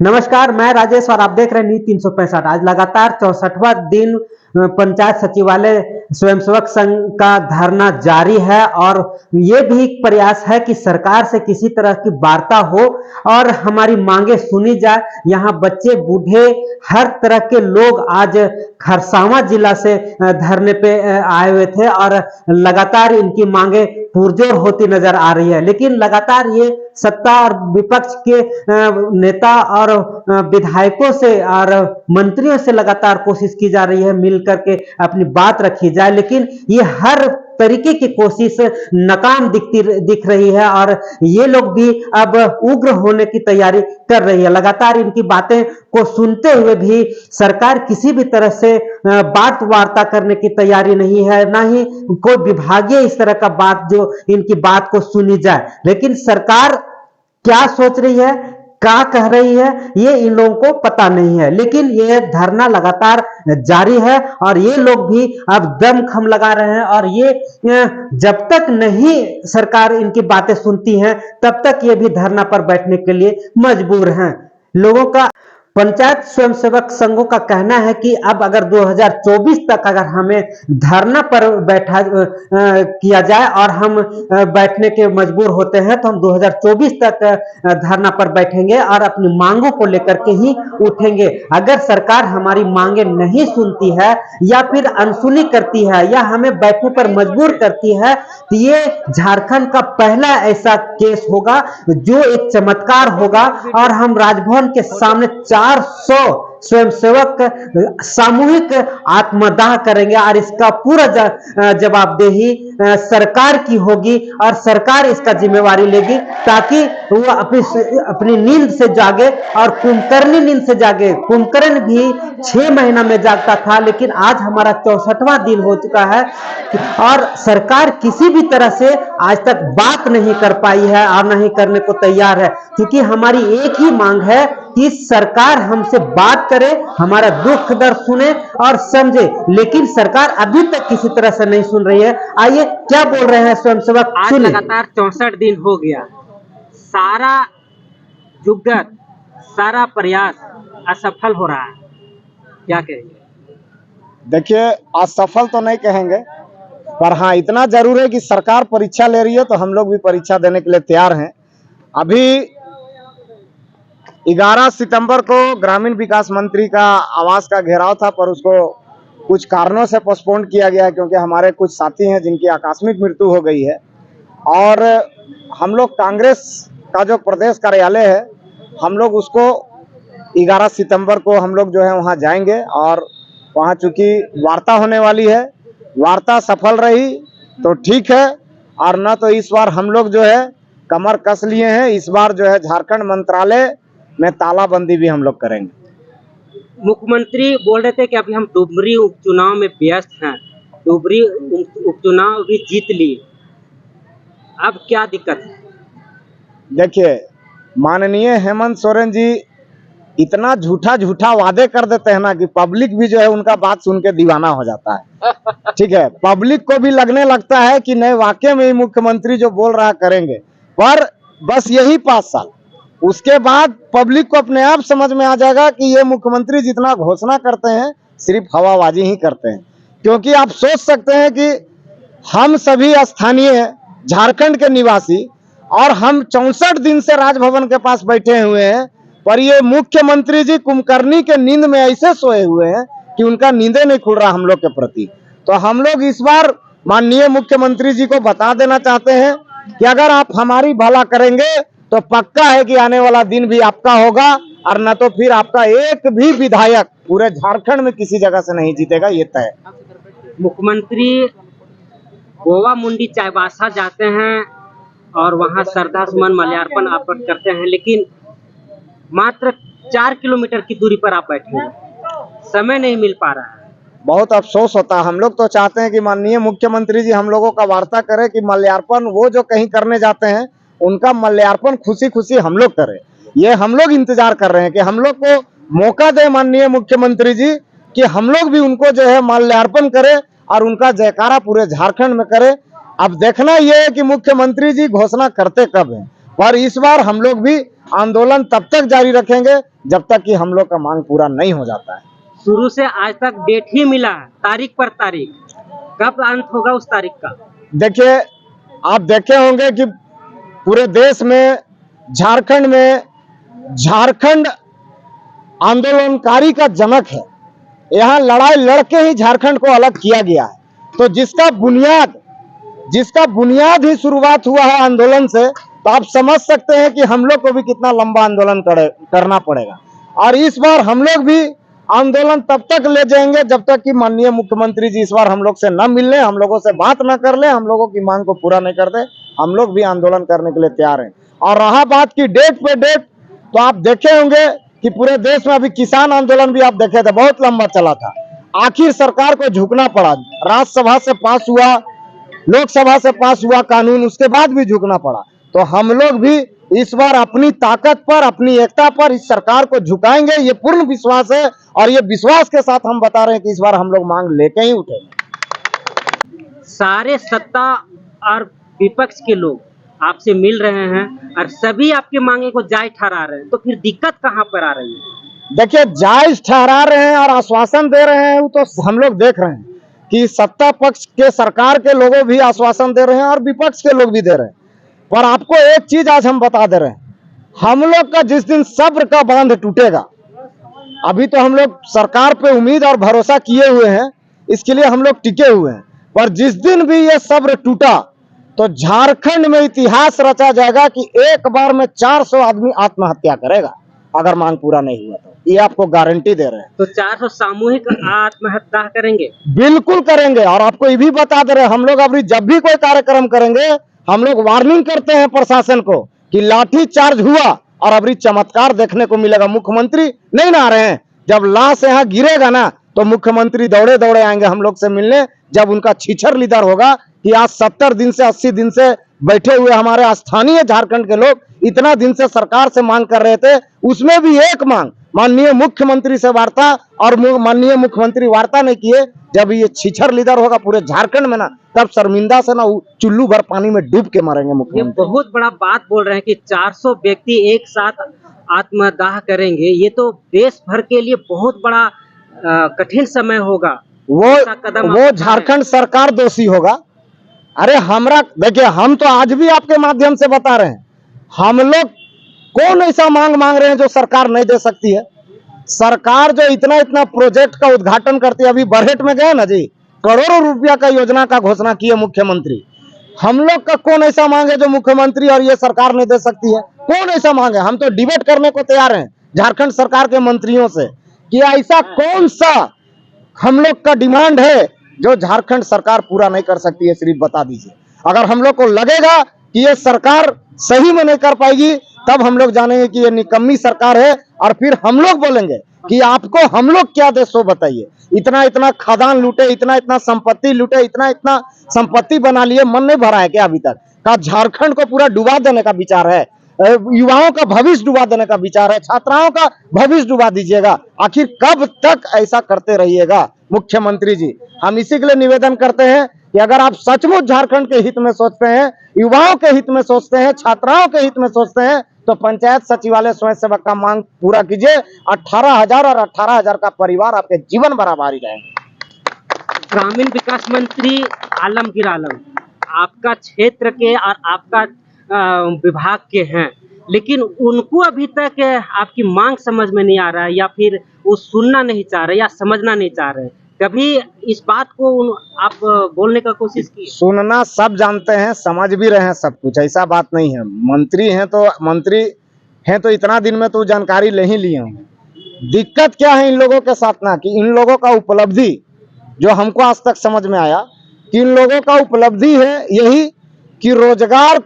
नमस्कार, मैं राजेश और आप देख रहे हैं न्यूज 365। आज लगातार 64वां दिन पंचायत सचिवालय स्वयंसेवक संघ का धरना जारी है और ये भी एक प्रयास है कि सरकार से किसी तरह की वार्ता हो और हमारी मांगे सुनी जाए। यहाँ बच्चे बूढ़े हर तरह के लोग आज खरसावां जिला से धरने पे आए हुए थे और लगातार इनकी मांगे पुरजोर होती नजर आ रही है। लेकिन लगातार ये सत्ता और विपक्ष के नेता और विधायकों से और मंत्रियों से लगातार कोशिश की जा रही है मिल करके अपनी बात रखी जाए, लेकिन ये हर तरीके की कोशिश नाकाम दिख रही है और ये लोग भी अब उग्र होने की तैयारी कर रही है। लगातार इनकी बातें को सुनते हुए भी सरकार किसी भी तरह से बात वार्ता करने की तैयारी नहीं है, ना ही कोई विभागीय इस तरह का बात जो इनकी बात को सुनी जाए। लेकिन सरकार क्या सोच रही है, क्या कह रही है, ये इन लोगों को पता नहीं है। लेकिन ये धरना लगातार जारी है और ये लोग भी अब दमखम लगा रहे हैं और ये जब तक नहीं सरकार इनकी बातें सुनती है तब तक ये भी धरना पर बैठने के लिए मजबूर हैं। लोगों का पंचायत स्वयंसेवक संघों का कहना है कि अब अगर 2024 तक अगर हमें धरना पर बैठा किया जाए और हम बैठने के मजबूर होते हैं तो हम 2024 तक धरना पर बैठेंगे और अपनी मांगों को लेकर के ही उठेंगे। अगर सरकार हमारी मांगे नहीं सुनती है या फिर अनसुनी करती है या हमें बैठने पर मजबूर करती है तो ये झारखंड का पहला ऐसा केस होगा जो एक चमत्कार होगा और हम राजभवन के सामने 400 स्वयंसेवक सामूहिक आत्मदाह करेंगे और इसका पूरा जवाबदेही सरकार की होगी और सरकार इसका जिम्मेवारी लेगी ताकि वो अपनी नींद से जागे और कुंभकर्णी नींद से जागे। कुंभकर्ण भी 6 महीना में जागता था, लेकिन आज हमारा 64वां दिन हो चुका है और सरकार किसी भी तरह से आज तक बात नहीं कर पाई है और नहीं करने को तैयार है, क्योंकि हमारी एक ही मांग है कि सरकार हमसे बात करे, हमारा दुख दर्द सुने और समझे। लेकिन सरकार अभी तक किसी तरह से नहीं सुन रही है। आइए क्या बोल रहे हैं स्वयंसेवक। आज लगातार 64 दिन हो गया, सारा जुगत सारा प्रयास असफल हो रहा है, क्या कहेंगे? देखिए, असफल तो नहीं कहेंगे, पर हाँ इतना जरूर है कि सरकार परीक्षा ले रही है तो हम लोग भी परीक्षा देने के लिए तैयार हैं। अभी 11 सितंबर को ग्रामीण विकास मंत्री का आवास का घेराव था, पर उसको कुछ कारणों से पोस्टपोन किया गया है क्योंकि हमारे कुछ साथी हैं जिनकी आकस्मिक मृत्यु हो गई है। और हम लोग कांग्रेस का जो प्रदेश कार्यालय है, हम लोग उसको 11 सितंबर को हम लोग जो है वहाँ जाएंगे और वहाँ चूंकि वार्ता होने वाली है, वार्ता सफल रही तो ठीक है, और न तो इस बार हम लोग जो है कमर कस लिए हैं। इस बार जो है झारखंड मंत्रालय में तालाबंदी भी हम लोग करेंगे। मुख्यमंत्री बोल रहे थे कि अभी हम डुमरी उपचुनाव में व्यस्त हैं, डुमरी उपचुनाव भी जीत ली, अब क्या दिक्कत है? देखिए, माननीय हेमंत सोरेन जी इतना झूठा वादे कर देते हैं ना कि पब्लिक भी जो है उनका बात सुन के दीवाना हो जाता है। ठीक है, पब्लिक को भी लगने लगता है कि नहीं वाकई में ही मुख्यमंत्री जो बोल रहा करेंगे, पर बस यही 5 साल, उसके बाद पब्लिक को अपने आप समझ में आ जाएगा कि ये मुख्यमंत्री जितना घोषणा करते हैं सिर्फ हवाबाजी ही करते हैं। क्योंकि आप सोच सकते हैं कि हम सभी स्थानीय झारखंड के निवासी और हम 64 दिन से राजभवन के पास बैठे हुए हैं, पर ये मुख्यमंत्री जी कुंभकर्णी के नींद में ऐसे सोए हुए हैं कि उनका नींदे नहीं खुल रहा हम लोग के प्रति। तो हम लोग इस बार माननीय मुख्यमंत्री जी को बता देना चाहते हैं कि अगर आप हमारी भला करेंगे तो पक्का है कि आने वाला दिन भी आपका होगा, और न तो फिर आपका एक भी विधायक पूरे झारखंड में किसी जगह से नहीं जीतेगा, ये तय। मुख्यमंत्री गोवा मुंडी चाईबासा जाते हैं और वहां श्रद्धा सुमन माल्यार्पण अर्पण करते हैं, लेकिन मात्र 4 किलोमीटर की दूरी पर आप बैठे हैं, समय नहीं मिल पा रहा है। बहुत अफसोस होता है। हम लोग तो चाहते हैं कि माननीय मुख्यमंत्री जी हम लोगों का वार्ता करें कि माल्यार्पण वो जो कहीं करने जाते हैं उनका माल्यार्पण खुशी खुशी हम लोग करें। ये हम लोग इंतजार कर रहे हैं कि हम लोग को मौका दे माननीय मुख्यमंत्री जी कि हम लोग भी उनको जो है माल्यार्पण करें और उनका जयकारा पूरे झारखंड में करें। अब देखना यह है कि मुख्यमंत्री जी घोषणा करते कब हैं, पर इस बार हम लोग भी आंदोलन तब तक जारी रखेंगे जब तक कि हम लोग का मांग पूरा नहीं हो जाता है। शुरू से आज तक डेट ही मिला है, तारीख पर तारीख, कब अंत होगा उस तारीख का? देखिए, आप देखे होंगे कि पूरे देश में झारखंड आंदोलनकारी का जनक है। यहाँ लड़ाई लड़के ही झारखंड को अलग किया गया है। तो जिसका बुनियाद ही शुरुआत हुआ है आंदोलन से, तो आप समझ सकते हैं कि हम लोग को भी कितना लंबा आंदोलन करना पड़ेगा। और इस बार हम लोग भी आंदोलन तब तक ले जाएंगे जब तक कि माननीय मुख्यमंत्री जी इस बार हम लोग से न मिलने, हम लोगों से बात न कर ले, हम लोगों की मांग को पूरा नहीं कर दे, हम लोग भी आंदोलन करने के लिए तैयार हैं। और रहा बात की डेट पे डेट, तो आप देखे होंगे कि पूरे देश में अभी किसान आंदोलन भी आप देखे थे, बहुत लंबा चला था। आखिर सरकार को झुकना पड़ा। राज्यसभा से पास हुआ, लोकसभा से पास हुआ कानून, उसके बाद भी झुकना पड़ा। तो हम लोग भी इस बार अपनी ताकत पर, अपनी एकता पर इस सरकार को झुकाएंगे, ये पूर्ण विश्वास है। और ये विश्वास के साथ हम बता रहे हैं कि इस बार हम लोग मांग लेके ही उठेंगे। सारे सत्ता और विपक्ष के लोग आपसे मिल रहे हैं और सभी आपके मांगे को जायज ठहरा रहे हैं, तो फिर दिक्कत कहाँ पर आ रही है? देखिए, जायज ठहरा रहे हैं और आश्वासन दे रहे हैं, वो तो हम लोग देख रहे हैं कि सत्ता पक्ष के, सरकार के लोगों भी आश्वासन दे रहे हैं और विपक्ष के लोग भी दे रहे हैं। पर आपको एक चीज आज हम बता दे रहे हैं, हम लोग का जिस दिन सब्र का बांध टूटेगा, अभी तो हम लोग सरकार पे उम्मीद और भरोसा किए हुए हैं, इसके लिए हम लोग टिके हुए हैं। पर जिस दिन भी ये सब्र टूटा, तो झारखंड में इतिहास रचा जाएगा कि एक बार में 400 आदमी आत्महत्या करेगा अगर मांग पूरा नहीं हुआ। तो ये आपको गारंटी दे रहे हैं। तो 400 सामूहिक आत्महत्या करेंगे? बिल्कुल करेंगे। और आपको ये भी बता दे रहे हैं, हम लोग अभी जब भी कोई कार्यक्रम करेंगे, हम लोग वार्निंग करते हैं प्रशासन को कि लाठी चार्ज हुआ और अभी चमत्कार देखने को मिलेगा। मुख्यमंत्री नहीं ना आ रहे हैं, जब लाश यहाँ गिरेगा ना, तो मुख्यमंत्री दौड़े दौड़े आएंगे हम लोग से मिलने। जब उनका छीछर लीडर होगा कि आज 70 दिन से 80 दिन से बैठे हुए हमारे स्थानीय झारखंड के लोग इतना दिन से सरकार से मांग कर रहे थे, उसमें भी एक मांग माननीय मुख्यमंत्री से वार्ता, और माननीय मुख्यमंत्री वार्ता नहीं किए। जब ये छीछर लीडर होगा पूरे झारखंड में ना, तब शर्मिंदा से ना चुल्लू भर पानी में डूब के मरेंगे ये मुख्यमंत्री। बहुत बड़ा बात बोल रहे हैं कि 400 व्यक्ति एक साथ आत्मदाह करेंगे, ये तो देश भर के लिए बहुत बड़ा कठिन समय होगा। वो झारखंड सरकार दोषी होगा। अरे हमरा देखिए, हम तो आज भी आपके माध्यम से बता रहे हैं, हम लोग कौन ऐसा मांग रहे हैं जो सरकार नहीं दे सकती है। सरकार जो इतना इतना प्रोजेक्ट का उद्घाटन करती है, अभी बजट में गए ना जी, करोड़ों रुपया का योजना का घोषणा किए मुख्यमंत्री। हम लोग का कौन ऐसा मांग है जो मुख्यमंत्री और ये सरकार नहीं दे सकती है? कौन ऐसा मांग है? हम तो डिबेट करने को तैयार हैं झारखंड सरकार के मंत्रियों से कि ऐसा कौन सा हम लोग का डिमांड है जो झारखंड सरकार पूरा नहीं कर सकती है, सिर्फ बता दीजिए। अगर हम लोग को लगेगा कि ये सरकार सही में नहीं कर पाएगी, तब हम लोग जानेंगे कि ये निकम्मी सरकार है, और फिर हम लोग बोलेंगे कि आपको हम लोग क्या दे सो बताइए। इतना इतना खदान लूटे, इतना इतना संपत्ति लूटे, इतना इतना संपत्ति बना लिए, मन नहीं भरा है क्या अभी तक? का झारखंड को पूरा डुबा देने का विचार है? युवाओं का भविष्य डुबा देने का विचार है? छात्राओं का भविष्य डुबा दीजिएगा? आखिर कब तक ऐसा करते रहिएगा मुख्यमंत्री जी? हम इसी के लिए निवेदन करते हैं कि अगर आप सचमुच झारखंड के हित में सोचते हैं, युवाओं के हित में सोचते हैं, छात्राओं के हित में सोचते हैं, तो पंचायत सचिवालय स्वयं सेवक का मांग पूरा कीजिए। 18,000 और 18,000 का परिवार आपके जीवन बराबरी रहेंगे। ग्रामीण विकास मंत्री आलमगीर आलम आपका क्षेत्र के और आपका विभाग के हैं, लेकिन उनको अभी तक आपकी मांग समझ में नहीं आ रहा है, या फिर वो सुनना नहीं चाह रहे या समझना नहीं चाह रहे। कभी इस बात को आप बोलने का कोशिश की? सुनना सब जानते हैं, समझ भी रहे हैं सब कुछ, ऐसा बात नहीं है। मंत्री हैं तो इतना दिन में तो जानकारी ले ही लिए होंगे। दिक्कत क्या है इन लोगों के साथ ना, कि इन लोगों का उपलब्धि जो हमको आज तक समझ में आया कि इन लोगों का उपलब्धि है यही कि रोजगार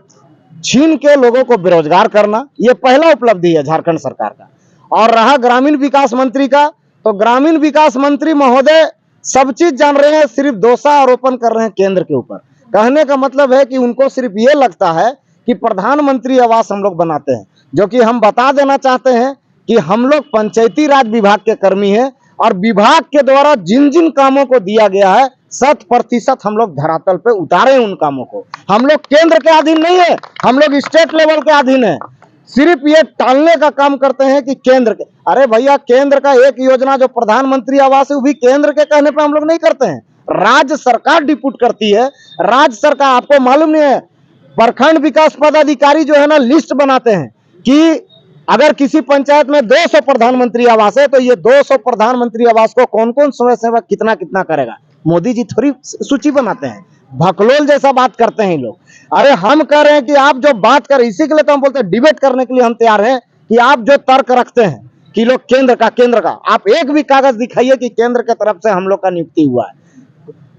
छीन के लोगों को बेरोजगार करना, ये पहला उपलब्धि है झारखंड सरकार का। और रहा ग्रामीण विकास मंत्री का, तो ग्रामीण विकास मंत्री महोदय सब चीज जान रहे हैं, सिर्फ दोषारोपण कर रहे हैं केंद्र के ऊपर। कहने का मतलब है कि उनको सिर्फ ये लगता है कि प्रधानमंत्री आवास हम लोग बनाते हैं, जो कि हम बता देना चाहते हैं कि हम लोग पंचायती राज विभाग के कर्मी हैं, और विभाग के द्वारा जिन जिन कामों को दिया गया है 100% हम लोग धरातल पे उतारे उन कामों को। हम लोग केंद्र के अधीन नहीं है, हम लोग स्टेट लेवल के अधीन है। सिर्फ ये टालने का काम करते हैं कि केंद्र के, अरे भैया केंद्र का एक योजना जो प्रधानमंत्री आवास है वो भी केंद्र के कहने पे हम लोग नहीं करते हैं, राज्य सरकार डिप्यूट करती है। राज्य सरकार, आपको मालूम नहीं है, प्रखंड विकास पदाधिकारी जो है ना लिस्ट बनाते हैं कि अगर किसी पंचायत में 200 प्रधानमंत्री आवास है तो ये 200 प्रधानमंत्री आवास को कौन कौन स्वयं सेवक कितना कितना करेगा। मोदी जी थोड़ी सूची बनाते हैं, भकलोल जैसा बात करते हैं लोग। अरे हम कह रहे हैं कि आप जो बात कर, इसी के लिए तो हम बोलते हैं डिबेट करने के लिए हम तैयार हैं कि आप जो तर्क रखते हैं कि लोग केंद्र का, आप एक भी कागज दिखाइए कि केंद्र की तरफ से हम लोग का नियुक्ति हुआ है।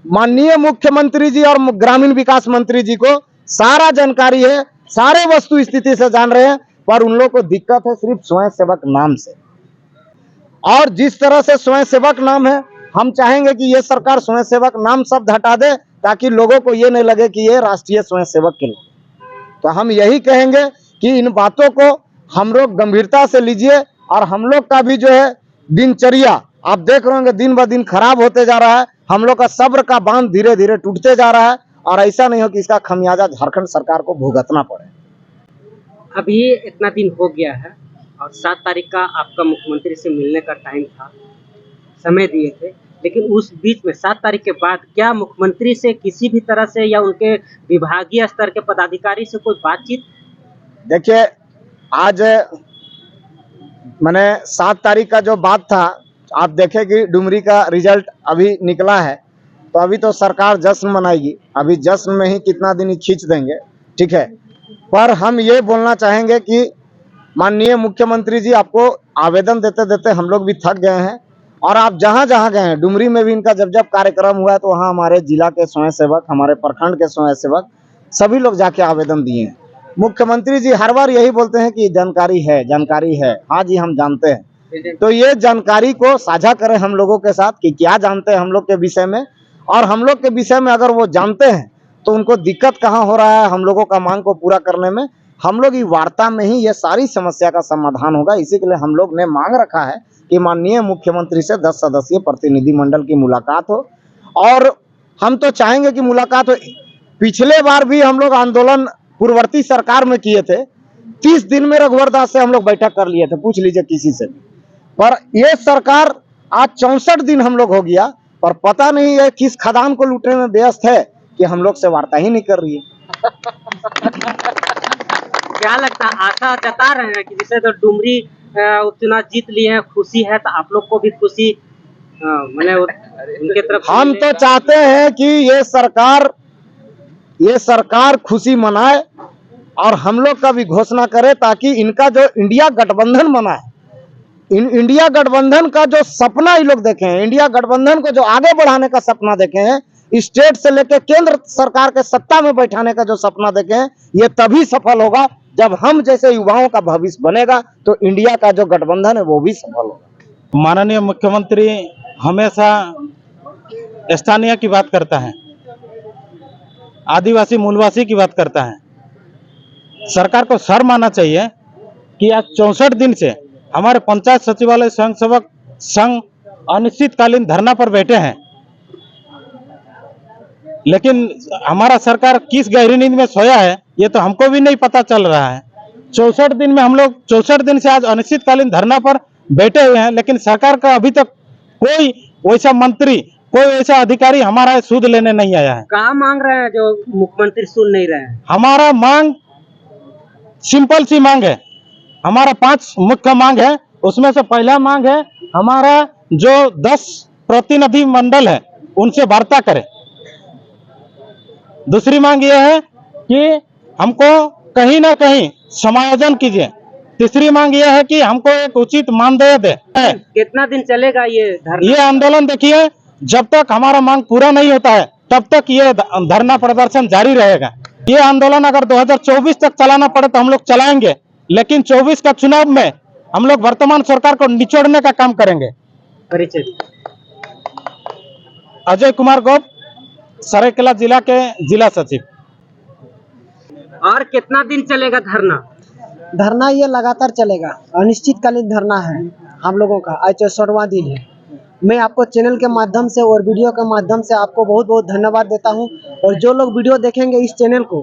माननीय मुख्यमंत्री जी और ग्रामीण विकास मंत्री जी को सारा जानकारी है, सारे वस्तु स्थिति से जान रहे हैं, पर उन लोग को दिक्कत है सिर्फ स्वयं सेवक नाम से। और जिस तरह से स्वयं सेवक नाम है, हम चाहेंगे कि ये सरकार स्वयं सेवक नाम शब्द हटा दे ताकि लोगों को ये नहीं लगे कि ये राष्ट्रीय स्वयं सेवक के लोग। तो हम यही कहेंगे कि इन बातों को हम लोग गंभीरता से लीजिए, और हम लोग का भी जो है दिनचर्या आप देख रहे होंगे दिन ब दिन खराब होते जा रहा है। हम लोग का सब्र का बांध धीरे धीरे टूटते जा रहा है, और ऐसा नहीं हो कि इसका खमियाजा झारखंड सरकार को भुगतना पड़े। अभी इतना दिन हो गया है और 7 तारीख का आपका मुख्यमंत्री से मिलने का टाइम था, समय दिए थे, लेकिन उस बीच में 7 तारीख के बाद क्या मुख्यमंत्री से किसी भी तरह से या उनके विभागीय स्तर के पदाधिकारी से कोई बातचीत? देखिए, आज मैंने 7 तारीख का जो बात था, आप देखें कि डुमरी का रिजल्ट अभी निकला है, तो अभी तो सरकार जश्न मनाएगी, अभी जश्न में ही कितना दिन ही खींच देंगे, ठीक है। पर हम ये बोलना चाहेंगे कि माननीय मुख्यमंत्री जी, आपको आवेदन देते देते हम लोग भी थक गए हैं, और आप जहां जहां गए हैं, डुमरी में भी इनका जब जब कार्यक्रम हुआ है तो वहां हमारे जिला के स्वयं सेवक, हमारे प्रखंड के स्वयं सेवक सभी लोग जाके आवेदन दिए हैं। मुख्यमंत्री जी हर बार यही बोलते हैं कि जानकारी है। हाँ जी, हम जानते हैं, तो ये जानकारी को साझा करें हम लोगों के साथ कि क्या जानते हैं हम लोग के विषय में, और हम लोग के विषय में अगर वो जानते हैं तो उनको दिक्कत कहाँ हो रहा है हम लोगों का मांग को पूरा करने में। हम लोग ये वार्ता में ही ये सारी समस्या का समाधान होगा। इसी के लिए हम लोग ने मांग रखा है कि माननीय मुख्यमंत्री से 10 सदस्यीय प्रतिनिधिमंडल की मुलाकात हो, और हम तो चाहेंगे कि मुलाकात हो। पिछले बार भी हम लोग आंदोलन पूर्ववर्ती सरकार में किए थे, 30 दिन में रघुवर दास से हम लोग बैठक कर लिए थे, पूछ लीजिए किसी से। पर ये सरकार आज 64 दिन हम लोग हो गया, पर पता नहीं है किस खदान को लूटने में व्यस्त है कि हम लोग से वार्ता ही नहीं कर रही है। क्या लगता है, आशा जता रहे हैं कि जैसे तो डुमरी उपचुनाव जीत लिए हैं, खुशी है, तो आप लोग को भी खुशी मैंने उनके तरफ से हम तो चाहते हैं कि ये सरकार खुशी मनाए और हम लोग का भी घोषणा करे, ताकि इनका जो इंडिया गठबंधन बना है, इंडिया गठबंधन का जो सपना ये लोग देखे हैं, इंडिया गठबंधन को जो आगे बढ़ाने का सपना देखे हैं, स्टेट से लेकर केंद्र सरकार के सत्ता में बैठाने का जो सपना देखे हैं, ये तभी सफल होगा जब हम जैसे युवाओं का भविष्य बनेगा, तो इंडिया का जो गठबंधन है वो भी सफल होगा। माननीय मुख्यमंत्री हमेशा स्थानीय की बात करता है, आदिवासी मूलवासी की बात करता है। सरकार को शर्म आना चाहिए कि आज 64 दिन से हमारे पंचायत सचिवालय स्वयं सेवक संघ अनिश्चितकालीन धरना पर बैठे हैं, लेकिन हमारा सरकार किस गहरी नींद में सोया है ये तो हमको भी नहीं पता चल रहा है। 64 दिन में हम लोग 64 दिन से आज अनिश्चितकालीन धरना पर बैठे हुए हैं, लेकिन सरकार का अभी तक कोई वैसा मंत्री, कोई ऐसा अधिकारी हमारा सूद लेने नहीं आया है। क्या मांग रहे हैं जो मुख्यमंत्री सुन नहीं रहे हैं? हमारा मांग सिंपल सी मांग है, हमारा 5 मुख्य मांग है। उसमें से पहला मांग है हमारा जो 10 प्रतिनिधि मंडल है उनसे वार्ता करें। दूसरी मांग यह है कि हमको कहीं ना कहीं समायोजन कीजिए। तीसरी मांग यह है कि हमको एक उचित मानदेय दे। कितना दिन चलेगा ये धरना? ये आंदोलन देखिए, जब तक हमारा मांग पूरा नहीं होता है तब तक ये धरना प्रदर्शन जारी रहेगा। ये आंदोलन अगर 2024 तक चलाना पड़े तो हम लोग चलाएंगे, लेकिन 24 का चुनाव में हम लोग वर्तमान सरकार को निचोड़ने का काम करेंगे। परिचय अजय कुमार गोप, सरायकेला जिला के जिला सचिव। और कितना दिन चलेगा धरना? धरना ये लगातार चलेगा, अनिश्चितकालीन धरना है हम लोगों का। आज 64वां दिन है। मैं आपको चैनल के माध्यम से और वीडियो के माध्यम से आपको बहुत बहुत धन्यवाद देता हूं, और जो लोग वीडियो देखेंगे इस चैनल को,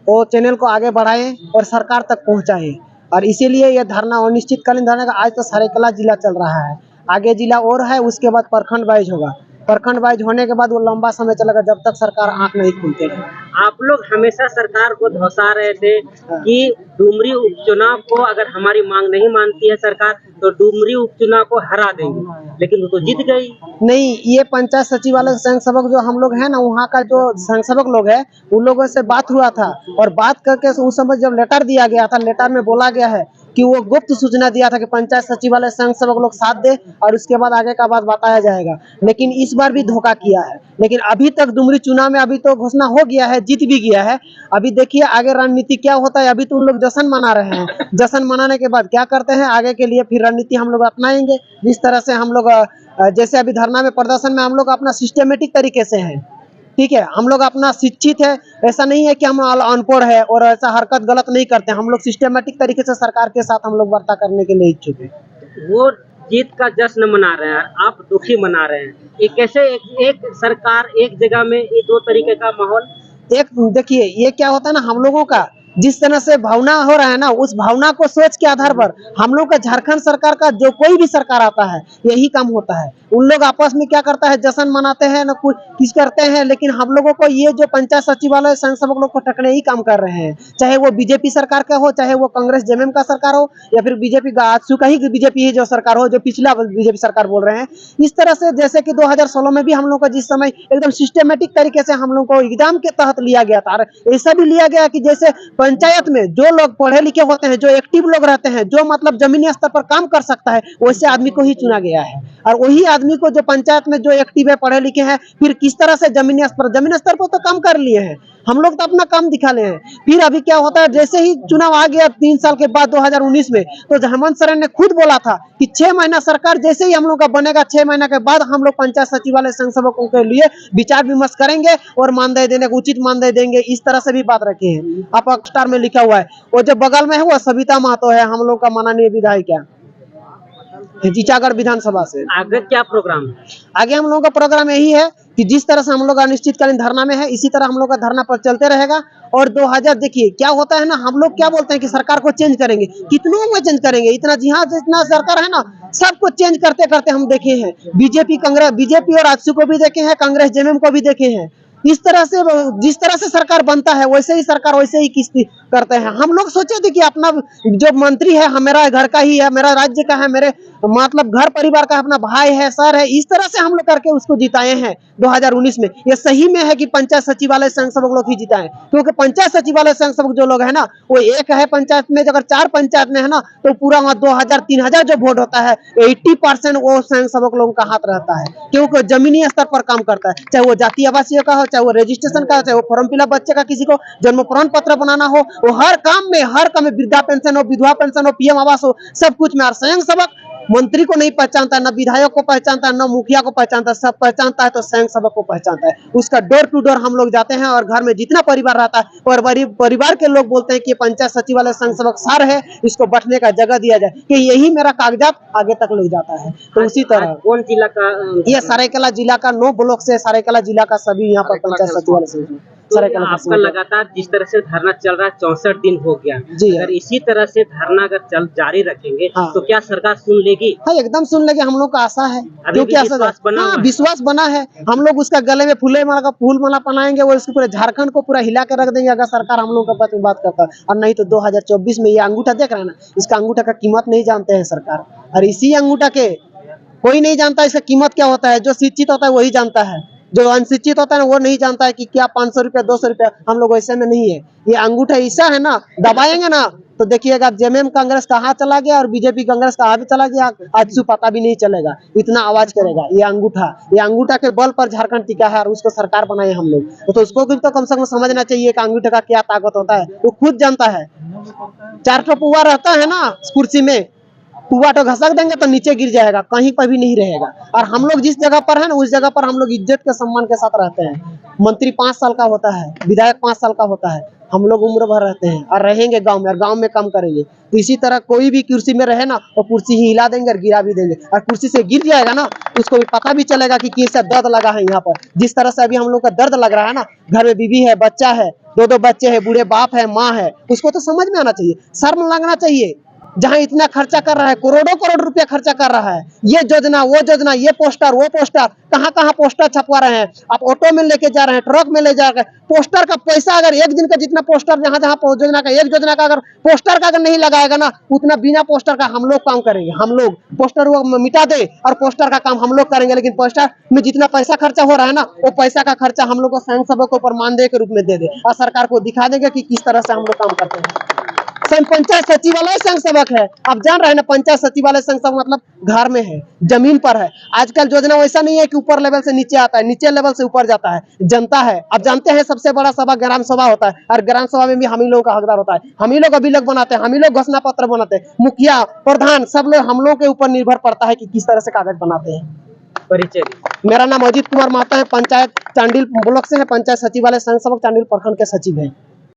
वो चैनल को आगे बढ़ाएं और सरकार तक पहुंचाएं। और इसीलिए ये धरना अनिश्चितकालीन धरना का आज तो सरायकेला जिला चल रहा है, आगे जिला और है, उसके बाद प्रखंड वाइज होगा। प्रखंड वाइज होने के बाद वो लंबा समय चलेगा जब तक सरकार आंख नहीं खोलते हैं। आप लोग हमेशा सरकार को धौंसा रहे थे कि डुमरी उपचुनाव को अगर हमारी मांग नहीं मानती है सरकार तो डुमरी उपचुनाव को हरा देंगे, लेकिन वो तो जीत गई। नहीं, ये पंचायत सचिवालय संघ सेवक जो हम लोग हैं ना, वहाँ का जो संघ सेवक लोग है उन लोगों से बात हुआ था, और बात करके उस समय जब लेटर दिया गया था, लेटर में बोला गया है कि वो गुप्त सूचना दिया था कि पंचायत सचिवालय संघ सेवक लोग साथ दे और उसके बाद आगे का बात बताया जाएगा, लेकिन इस बार भी धोखा किया है। लेकिन अभी तक डुमरी चुनाव में अभी तो घोषणा हो गया है, जीत भी गया है। अभी देखिए आगे रणनीति क्या होता है। अभी तो उन लोग जश्न मना रहे हैं, जश्न मनाने के बाद क्या करते हैं आगे के लिए फिर रणनीति हम लोग अपनाएंगे। जिस तरह से हम लोग जैसे अभी धरना में प्रदर्शन में हम लोग अपना सिस्टमेटिक तरीके से हैं, ठीक है, हम लोग अपना शिक्षित है, ऐसा नहीं है कि हम अनपढ़ है और ऐसा हरकत गलत नहीं करते, हम लोग सिस्टमेटिक तरीके से सरकार के साथ हम लोग वार्ता करने के लिए इच्छुक है। वो जीत का जश्न मना रहे हैं, आप दुखी मना रहे हैं, ये कैसे एक सरकार एक जगह में ये दो तरीके का माहौल। एक देखिए ये क्या होता है ना, हम लोगों का जिस तरह से भावना हो रहा है ना, उस भावना को सोच के आधार पर हम लोग का झारखंड सरकार का जो कोई भी सरकार आता है यही काम होता है। उन लोग आपस में क्या करता है, जश्न मनाते हैं ना कुछ किस करते हैं, लेकिन हम लोगों को ये जो पंचायत सचिवालय संघ सेवक लोग को टकने ही काम कर रहे हैं, चाहे वो बीजेपी सरकार का हो, चाहे वो कांग्रेस जेएमएम का सरकार हो, या फिर बीजेपी का आजसू का ही बीजेपी ही जो सरकार हो, जो पिछला बीजेपी सरकार बोल रहे हैं। इस तरह से जैसे कि 2016 में भी हम लोग का जिस समय एकदम सिस्टमेटिक तरीके से हम लोग को एग्जाम के तहत लिया गया था, ऐसा भी लिया गया कि जैसे पंचायत में जो लोग पढ़े लिखे होते हैं, जो एक्टिव लोग रहते हैं, जो मतलब जमीनी स्तर पर काम कर सकता है, वैसे आदमी को ही चुना गया है। और वही आदमी को जो पंचायत में जो एक्टिव है, पढ़े लिखे हैं, फिर किस तरह से जमीनी स्तर पर तो काम कर लिए हैं, हम लोग तो अपना काम दिखा ले हैं। फिर अभी क्या होता है, जैसे ही चुनाव आ गया 3 साल के बाद 2019 में, तो हेमंत सोरेन ने खुद बोला था कि 6 महीना सरकार जैसे ही हम लोग का बनेगा, 6 महीना के बाद हम लोग पंचायत सचिवालय संघ सेवकों के लिए विचार विमर्श करेंगे और मानदेय देने को उचित मानदेय देंगे। इस तरह से भी बात रखे हैं। आप स्टार में लिखा हुआ है, वो जो बगल में है वो सविता महतो है, हम लोग का माननीय विधायिका जीचागढ़ विधानसभा से। आगे क्या प्रोग्राम है? आगे हम लोगों का प्रोग्राम यही है कि जिस तरह से हम लोग अनिश्चितकालीन धरना में है, इसी तरह हम लोग का धरना पर चलते रहेगा। और 2000 देखिए क्या होता है ना, हम लोग क्या बोलते हैं कि सरकार को चेंज करेंगे, कितनों में चेंज करेंगे, इतना जी हाँ जितना सरकार है ना सबको चेंज करते करते हम देखे हैं। बीजेपी और आजसू को भी देखे हैं, कांग्रेस जेएमएम को भी देखे हैं। इस तरह से जिस तरह से सरकार बनता है वैसे ही सरकार वैसे ही किस्ती करते हैं। हम लोग सोचे थे कि अपना जो मंत्री है मेरा घर का ही है, मेरा राज्य का है, मेरे मतलब घर परिवार का अपना भाई है, सर है, इस तरह से हम लोग करके उसको जिताए हैं 2019 में। ये सही में है कि पंचायत सचिवालय संघ सेवक लोग ही जिताए, क्योंकि पंचायत सचिवालय संघ सेवक जो लोग है ना वो एक है पंचायत में, अगर 4 पंचायत में है ना तो पूरा 2000-3000 जो वोट होता है 80% वो संघ सेवक लोगों का हाथ रहता है, क्योंकि जमीनी स्तर पर काम करता है। चाहे वो जाति आवासीय का हो, चाहे वो रजिस्ट्रेशन का हो, चाहे वो फॉर्म फिलअप बच्चे का किसी को जन्म प्रमाण पत्र बनाना हो, वो हर काम में वृद्धा पेंशन हो, विधवा पेंशन हो, पीएम आवास हो, सब कुछ में। और संघ सेवक मंत्री को नहीं पहचानता, न विधायक को पहचानता, न मुखिया को पहचानता, सब पहचानता है तो संघ सेवक को पहचानता है। उसका डोर टू डोर हम लोग जाते हैं और घर में जितना परिवार रहता है और परिवार के लोग बोलते हैं कि पंचायत सचिवालय संघ सेवक सार है, इसको बैठने का जगह दिया जाए, कि यही मेरा कागजात आगे तक ले जाता है। तो उसी तरह कौन जिला का? ये सरायकेला जिला का 9 ब्लॉक से सरायकेला जिला का सभी यहाँ पर पंचायत सचिवालय संघ सरायकेला आपका लगातार जिस तरह से धरना चल रहा है 64 दिन हो गया जी। अगर इसी तरह से धरना अगर जारी रखेंगे हाँ। तो क्या सरकार सुन लेगी? हाँ एकदम सुन लेंगे, हम लोग का आशा है। क्योंकि विश्वास बना है। हम लोग उसका गले में फूल माला पहनाएंगे, वो इसको पूरे झारखंड को पूरा हिला के रख देंगे अगर सरकार हम लोग का बात करता है। और नहीं तो 2024 में ये अंगूठा देख रहे हैं ना, इसका अंगूठा का कीमत नहीं जानते हैं सरकार, और इसी अंगूठा के कोई नहीं जानता इसका कीमत क्या होता है। जो शिक्षित होता है वही जानता है, जो अनशिक्षित होता है ना वो नहीं जानता है कि क्या 500 रुपया 200 रुपया। हम लोग वैसे में नहीं है। ये अंगूठा ऐसा है ना, दबाएंगे ना तो देखिएगा जेएमएम कांग्रेस कहाँ चला गया और बीजेपी कांग्रेस कहाँ भी चला गया, आजसू पता भी नहीं चलेगा, इतना आवाज करेगा ये अंगूठा के बल पर झारखंड टिका है और उसको सरकार बनाए हम लोग। तो उसको भी तो कम से कम समझना चाहिए कि अंगूठे का क्या ताकत होता है, वो खुद जानता है। 4 पुआ रहता है ना कुर्सी में, पुआ तो घसक देंगे तो नीचे गिर जाएगा, कहीं पर भी नहीं रहेगा। और हम लोग जिस जगह पर है ना उस जगह पर हम लोग इज्जत के सम्मान के साथ रहते हैं। मंत्री 5 साल का होता है, विधायक 5 साल का होता है, हम लोग उम्र भर रहते हैं और रहेंगे गांव में, और गांव में काम करेंगे। तो इसी तरह कोई भी कुर्सी में रहे ना वो कुर्सी ही हिला देंगे और गिरा भी देंगे, और कुर्सी से गिर जाएगा ना उसको भी पता भी चलेगा कि कैसा दर्द लगा है यहाँ पर। जिस तरह से अभी हम लोग का दर्द लग रहा है ना, घर में बीवी है, बच्चा है, 2 बच्चे हैं, बूढ़े बाप है, माँ है, उसको तो समझ में आना चाहिए, शर्म लगना चाहिए जहां इतना खर्चा कर रहा है, करोड़ों करोड़ रुपया खर्चा कर रहा है, ये योजना वो योजना, ये पोस्टर वो पोस्टर, कहां कहां पोस्टर छपवा रहे हैं। आप ऑटो में लेके जा रहे हैं, ट्रक में ले जा रहे हैं, पोस्टर का पैसा अगर एक दिन का जितना पोस्टर जहां जहां योजना का, एक योजना का अगर पोस्टर का अगर नहीं लगाएगा ना, उतना बिना पोस्टर का हम लोग काम करेंगे। हम लोग पोस्टर वो मिटा दे और पोस्टर का काम हम लोग करेंगे, लेकिन पोस्टर में जितना पैसा खर्चा हो रहा है ना, वो पैसा का खर्चा हम लोग को स्वयं सेवक को ऊपर मानदेय के रूप में दे दे और सरकार को दिखा देंगे कि किस तरह से हम लोग काम करते हैं। स्वयं पंचायत सचिवालय संघ सेवक है, आप जान रहे हैं ना, पंचायत सचिवालय संघ सेवक मतलब घर में है, जमीन पर है। आजकल योजना वैसा नहीं है कि ऊपर लेवल से नीचे आता है, नीचे लेवल से ऊपर जाता है, जनता है। आप जानते हैं सबसे बड़ा सभा ग्राम सभा होता है, और ग्राम सभा में भी हम ही लोगों का हकदार होता है। हम ही लोग अभिलेख बनाते हैं, हम ही लोग घोषणा पत्र बनाते हैं, मुखिया प्रधान सब लोग हम लोग के ऊपर निर्भर पड़ता है कि किस तरह से कागज बनाते हैं। परिचय। मेरा नाम अजीत कुमार महतो है, पंचायत चांडिल ब्लॉक से है, पंचायत सचिवालय संघ सेवक चांडिल प्रखंड के सचिव है।